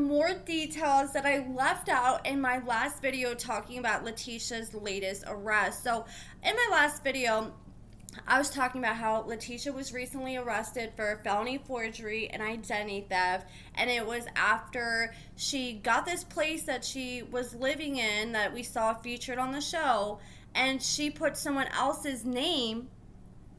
some more details that I left out in my last video talking about Latisha's latest arrest. So, in my last video, I was talking about how Latisha was recently arrested for felony forgery and identity theft, and it was after she got this place that she was living in that we saw featured on the show, and she put someone else's name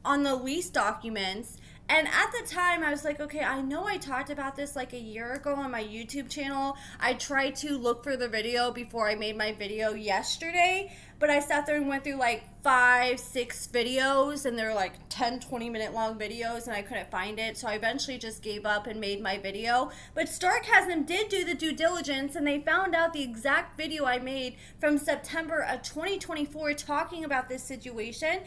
on the lease documents. And at the time, I was like, okay, I know I talked about this like a year ago on my YouTube channel. I tried to look for the video before I made my video yesterday, but I sat there and went through like 5-6 videos, and they were like 10-20 minute long videos, and I couldn't find it. So I eventually just gave up and made my video. But Sarcasm did do the due diligence, and they found out the exact video I made from September of 2024 talking about this situation.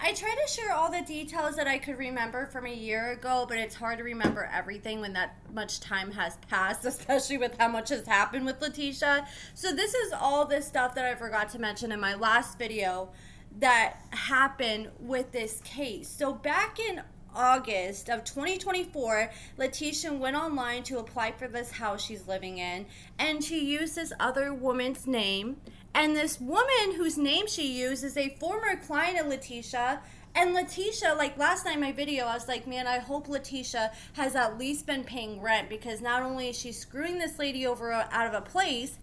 I try to share all the details that I could remember from a year ago, but it's hard to remember everything when that much time has passed, especially with how much has happened with Latisha. So this is all this stuff that I forgot to mention in my last video that happened with this case. So back in August of 2024, Latisha went online to apply for this house she's living in, and she used this other woman's name. And this woman whose name she used is a former client of Latisha. And Latisha, like last night in my video, I was like, man, I hope Latisha has at least been paying rent, because not only is she screwing this lady over out of a place,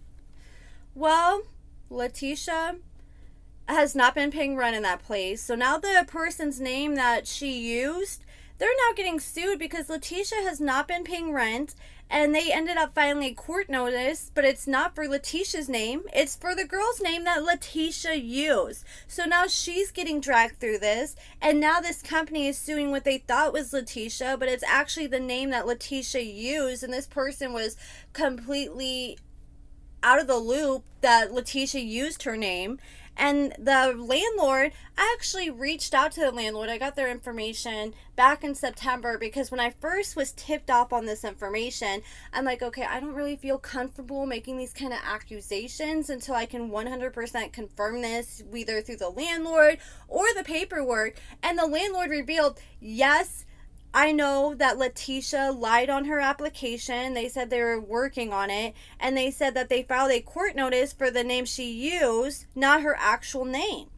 well, Latisha has not been paying rent in that place. So now the person's name that she used, they're now getting sued because Latisha has not been paying rent, and they ended up filing a court notice, but it's not for Latisha's name. It's for the girl's name that Latisha used. So now she's getting dragged through this, and now this company is suing what they thought was Latisha, but it's actually the name that Latisha used, and this person was completely out of the loop that Latisha used her name. And the landlord, I actually reached out to the landlord. I got their information back in September, because when I first was tipped off on this information, I'm like, okay, I don't really feel comfortable making these kind of accusations until I can 100% confirm this, either through the landlord or the paperwork. And the landlord revealed, yes, I know that Latisha lied on her application. They said they were working on it, and they said that they filed a court notice for the name she used, not her actual name.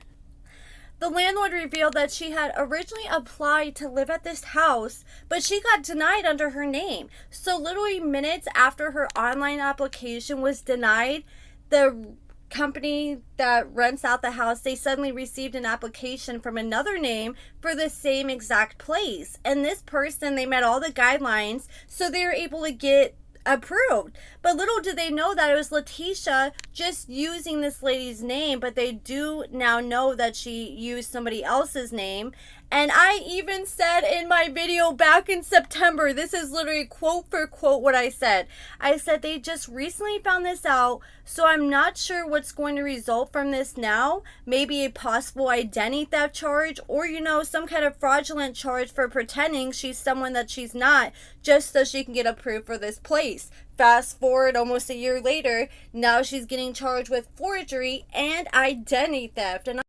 The landlord revealed that she had originally applied to live at this house, but she got denied under her name. So literally minutes after her online application was denied, the company that rents out the house, they suddenly received an application from another name for the same exact place. And this person, they met all the guidelines, so they were able to get approved. But little did they know that it was Latisha just using this lady's name, but they do now know that she used somebody else's name. And I even said in my video back in September, this is literally quote for quote what I said. I said they just recently found this out, so I'm not sure what's going to result from this now. Maybe a possible identity theft charge, or, you know, some kind of fraudulent charge for pretending she's someone that she's not, just so she can get approved for this place. Fast forward almost a year later, now she's getting charged with forgery and identity theft. And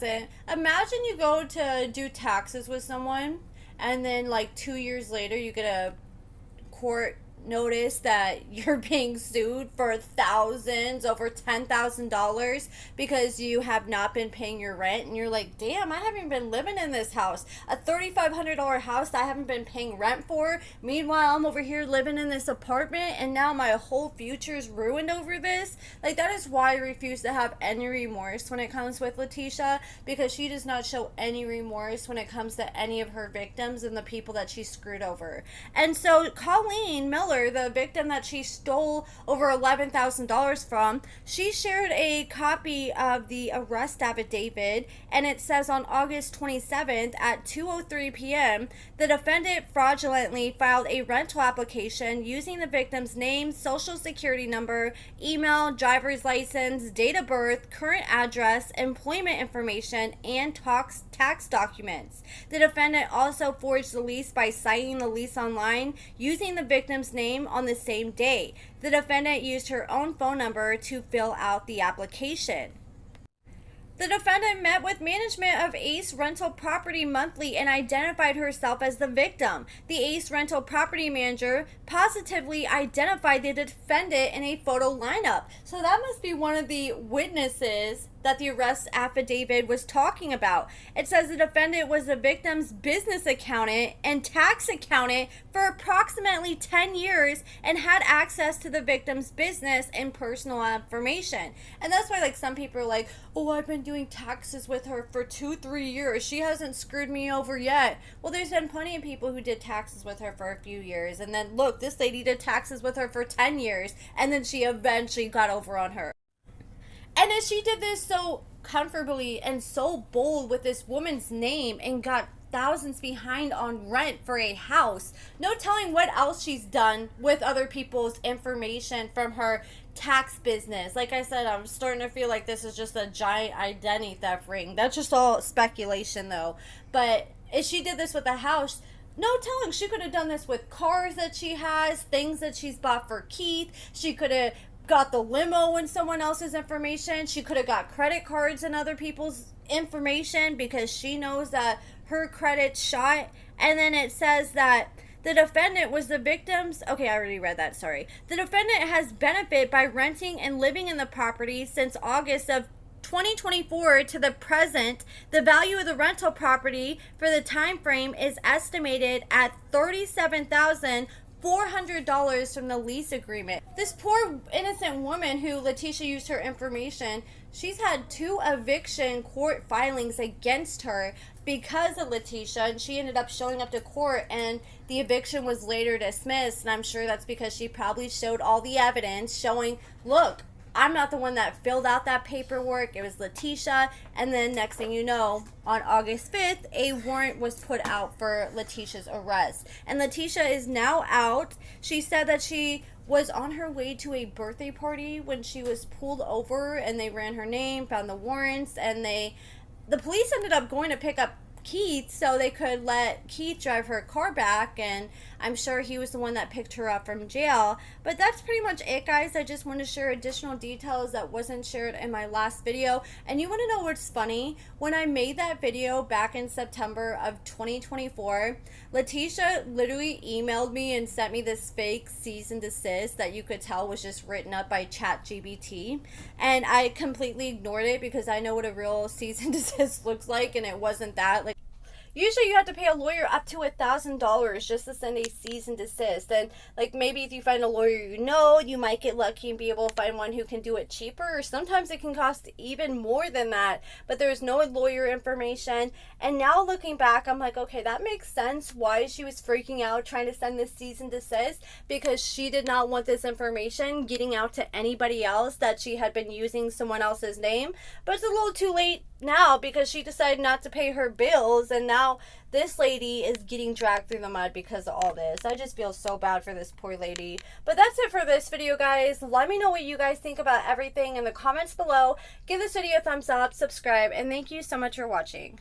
imagine you go to do taxes with someone, and then like 2 years later you get a court notice that you're being sued for thousands, over $10,000, because you have not been paying your rent. And you're like, damn, I haven't been living in this house, a $3,500 house that I haven't been paying rent for. Meanwhile, I'm over here living in this apartment, and now my whole future is ruined over this. Like, that is why I refuse to have any remorse when it comes with Latisha, because she does not show any remorse when it comes to any of her victims and the people that she screwed over. And so Colleen Miller, the victim that she stole over $11,000 from, she shared a copy of the arrest affidavit, and it says on August 27th at 2:03 p.m., the defendant fraudulently filed a rental application using the victim's name, social security number, email, driver's license, date of birth, current address, employment information, and tax documents. The defendant also forged the lease by signing the lease online using the victim's name on the same day. The defendant used her own phone number to fill out the application. The defendant met with management of Ace Rental Property Monthly and identified herself as the victim. The Ace Rental Property manager positively identified the defendant in a photo lineup. So that must be one of the witnesses that the arrest affidavit was talking about. It says the defendant was the victim's business accountant and tax accountant for approximately 10 years and had access to the victim's business and personal information. And that's why, like, some people are like, oh, I've been doing taxes with her for 2-3 years. She hasn't screwed me over yet. Well, there's been plenty of people who did taxes with her for a few years. And then, look, this lady did taxes with her for 10 years. And then she eventually got over on her. And then she did this so comfortably and so bold with this woman's name and got thousands behind on rent for a house. No telling what else she's done with other people's information from her tax business. Like I said, I'm starting to feel like this is just a giant identity theft ring. That's just all speculation, though. But if she did this with a house, no telling, she could have done this with cars that she has, things that she's bought for Keith. She could have got the limo and someone else's information. She could have got credit cards and other people's information because she knows that her credit's shot. And then it says that the defendant was the victim's... Okay, I already read that, sorry. The defendant has benefited by renting and living in the property since August of 2024 to the present. The value of the rental property for the time frame is estimated at $37,400 from the lease agreement. This poor innocent woman who Latisha used her information, she's had 2 eviction court filings against her because of Latisha, and she ended up showing up to court and the eviction was later dismissed. And I'm sure that's because she probably showed all the evidence showing, look, I'm not the one that filled out that paperwork. It was Latisha. And then next thing you know, on August 5th, a warrant was put out for Latisha's arrest. And Latisha is now out. She said that she was on her way to a birthday party when she was pulled over and they ran her name, found the warrants, and the police ended up going to pick up Keith so they could let Keith drive her car back, and I'm sure he was the one that picked her up from jail. But that's pretty much it, guys. I just want to share additional details that wasn't shared in my last video. And you want to know what's funny? When I made that video back in September of 2024, Latisha literally emailed me and sent me this fake cease and desist that you could tell was just written up by ChatGPT, and I completely ignored it because I know what a real cease and desist looks like, and it wasn't that. Like, usually you have to pay a lawyer up to $1,000 just to send a cease and desist. And like, maybe if you find a lawyer you know, you might get lucky and be able to find one who can do it cheaper. Or sometimes it can cost even more than that. But there's no lawyer information. And now looking back, I'm like, okay, that makes sense why she was freaking out trying to send this cease and desist, because she did not want this information getting out to anybody else that she had been using someone else's name. But it's a little too late now because she decided not to pay her bills, and now this lady is getting dragged through the mud because of all this. I just feel so bad for this poor lady. But that's it for this video, guys. Let me know what you guys think about everything in the comments below. Give this video a thumbs up, subscribe, and thank you so much for watching.